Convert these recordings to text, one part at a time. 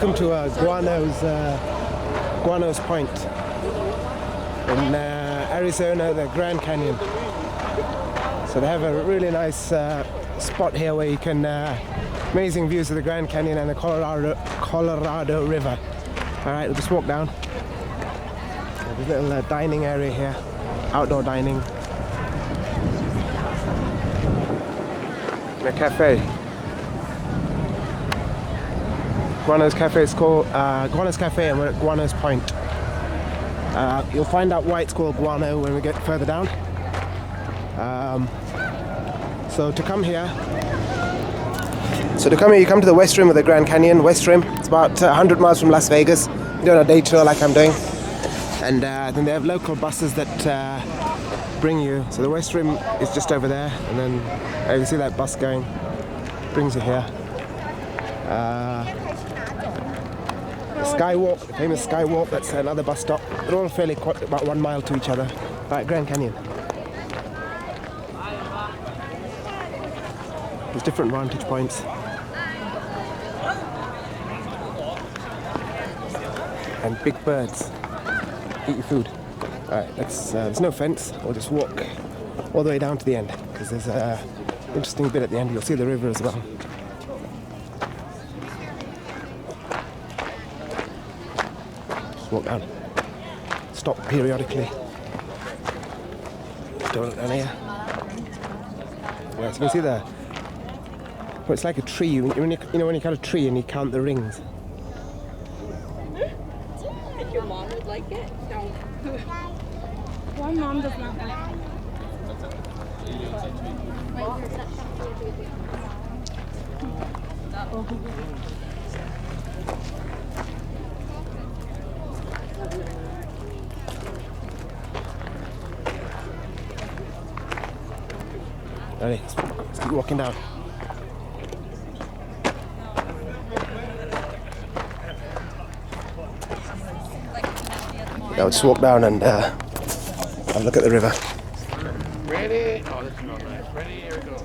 Welcome to Guano's Point in Arizona, the Grand Canyon. So they have a really nice spot here where you can amazing views of the Grand Canyon and the Colorado River. All right, we'll just walk down. There's a little dining area here, outdoor dining. A cafe. Guano's Cafe is called Guano's Cafe, and we're at Guano's Point. You'll find out why it's called Guano when we get further down. So to come here, you come to the West Rim of the Grand Canyon. West Rim, it's about 100 miles from Las Vegas. You're doing a day tour like I'm doing, and then they have local buses that bring you. So the West Rim is just over there, and then you can see that bus going, brings you here. The Skywalk, the famous Skywalk, that's another bus stop. They're all fairly quite about 1 mile to each other. Right, Grand Canyon. There's different vantage points. And big birds. Eat your food. Alright, there's no fence. We'll just walk all the way down to the end, because there's an interesting bit at the end. You'll see the river as well. Just walk down. Stop periodically. Don't look down here. Yeah, so you can see the... Well, it's like a tree. When you know when you cut a tree and you count the rings. Think your mom would like it? No. Why mom does not like it? Ready? Let's keep walking down. I'll just walk down and have a look at the river. Ready? Oh, that's not nice. Ready? Here we go.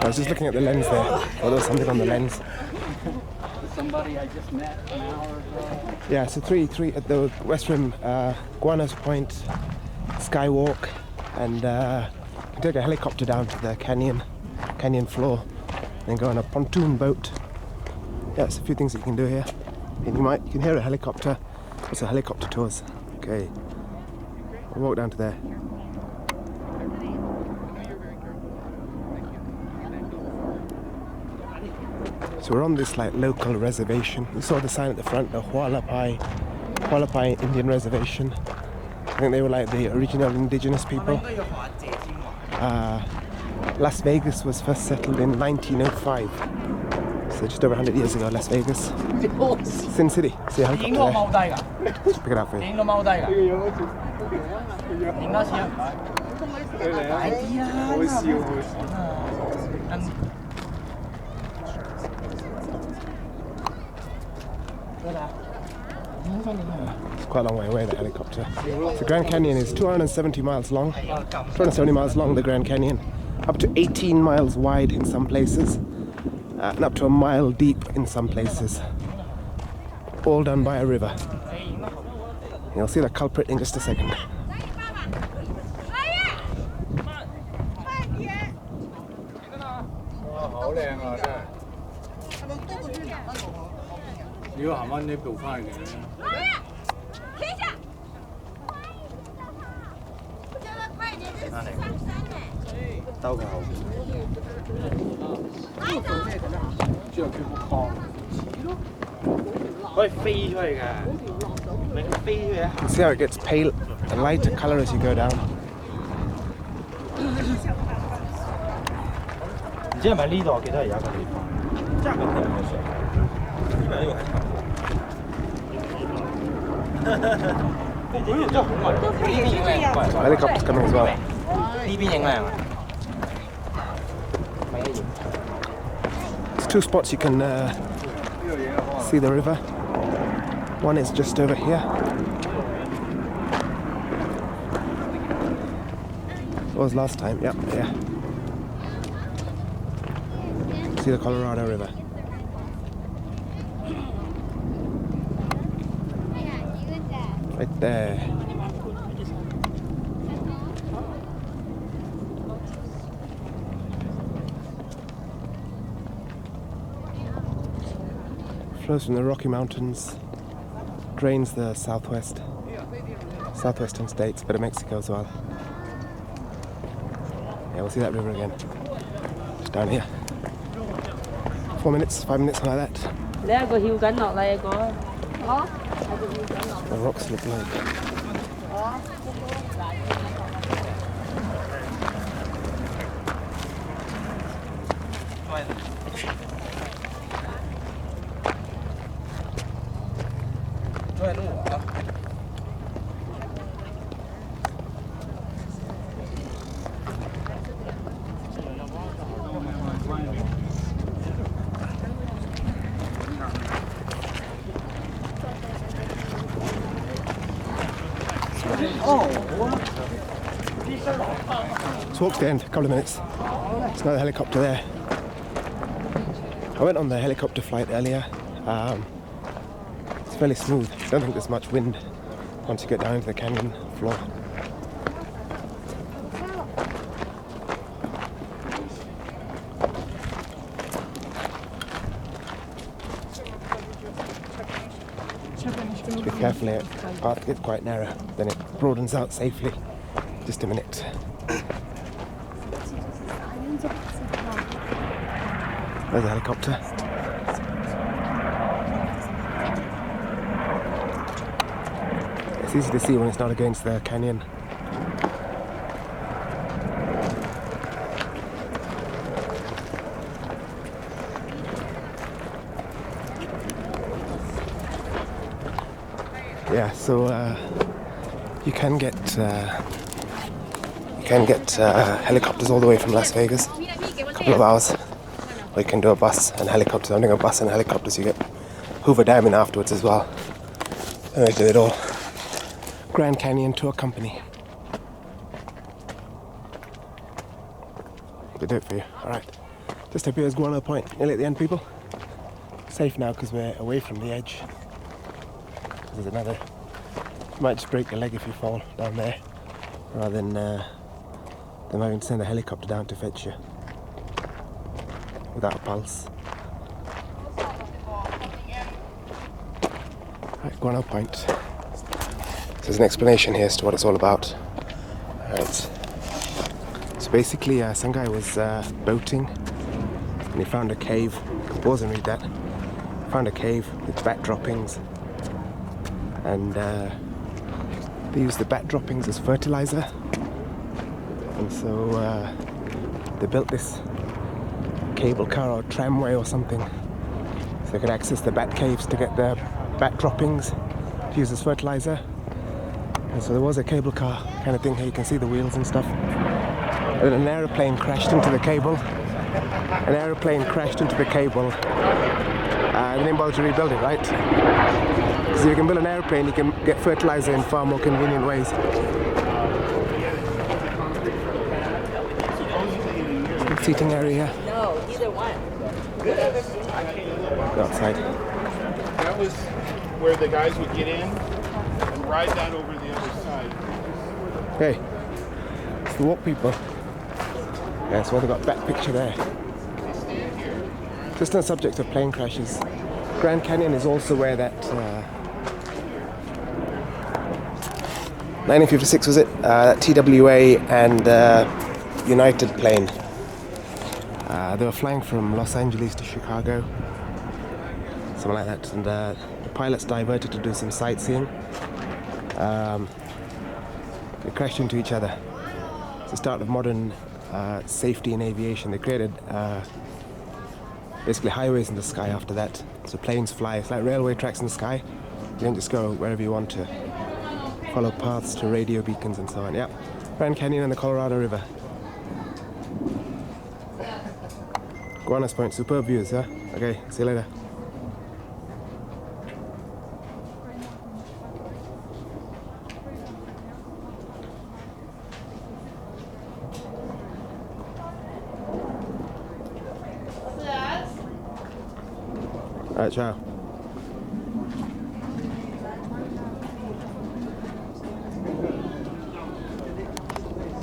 I was just looking at the lens there. Oh, there was something on the lens. Somebody I just met an hour ago. Yeah, so three at the West Rim, Guano's Point, Skywalk, and you can take a helicopter down to the canyon floor, then go on a pontoon boat. Yeah, there's a few things that you can do here. And you can hear a helicopter. It's a helicopter tours. Okay, we'll walk down to there. So we're on this like local reservation. You saw the sign at the front, the Hualapai Indian Reservation. I think they were like the original indigenous people. Las Vegas was first settled in 1905. So just over 100 years ago, Las Vegas. Sin City. See a helicopter there. Let's pick it up for you. It's quite a long way away, the helicopter. The Grand Canyon is 270 miles long. 270 miles long, the Grand Canyon. Up to 18 miles wide in some places. And up to a mile deep in some places. All done by a river. You'll see the culprit in just a second. See how it gets pale, a lighter color as you go down. Helicopter's coming as well. There's two spots you can see the river. One is just over here. It was last time, yeah. See the Colorado River. Right there. Flows from the Rocky Mountains, drains the southwestern states, bit of Mexico as well. Yeah, we'll see that river again. Just down here. 4 minutes, 5 minutes, something like that. The rocks look like. Let's walk to the end, a couple of minutes. There's another helicopter there. I went on the helicopter flight earlier. It's fairly smooth. I don't think there's much wind once you get down into the canyon floor. Just be careful here. The path gets quite narrow, then it broadens out safely. Just a minute. There's a helicopter. It's easy to see when it's not against the canyon. Yeah, so you can get helicopters all the way from Las Vegas, a couple of hours. Or you can do a bus and helicopters. I'm doing a bus and helicopters. You get Hoover Dam in afterwards as well. And I do it all. Grand Canyon Tour Company. They do it for you. Alright. Just up here is Guano Point. Nearly at the end, people. Safe now because we're away from the edge. There's another. You might just break your leg if you fall down there. Rather than they might even send a helicopter down to fetch you. Without a pulse. Right, Guano Point. So there's an explanation here as to what it's all about. Right. So basically, some guy was boating and he found a cave. Pause and read that. Found a cave with bat droppings, and they used the bat droppings as fertilizer. And so they built this cable car or tramway or something so they could access the bat caves to get the bat droppings to use as fertilizer. And so there was a cable car kind of thing here. You can see the wheels and stuff. And then an aeroplane crashed into the cable. They didn't bother to rebuild it, right? Because if you can build an aeroplane, you can get fertilizer in far more convenient ways. Big seating area. No, either one. Go outside. That was where the guys would get in and ride that over the other side. Hey, it's the walk people. Yeah, so they've got that picture there. Just on the subject of plane crashes, Grand Canyon is also where that 1956 was it? That TWA and United plane. They were flying from Los Angeles to Chicago, something like that, and the pilots diverted to do some sightseeing. They crashed into each other. It's the start of modern safety in aviation. They created basically highways in the sky after that, so planes fly. It's like railway tracks in the sky. You can just go wherever you want to. Follow paths to radio beacons and so on. Yeah, Grand Canyon and the Colorado River. Guano Point, superb views, huh? Okay, see you later. Alright, ciao.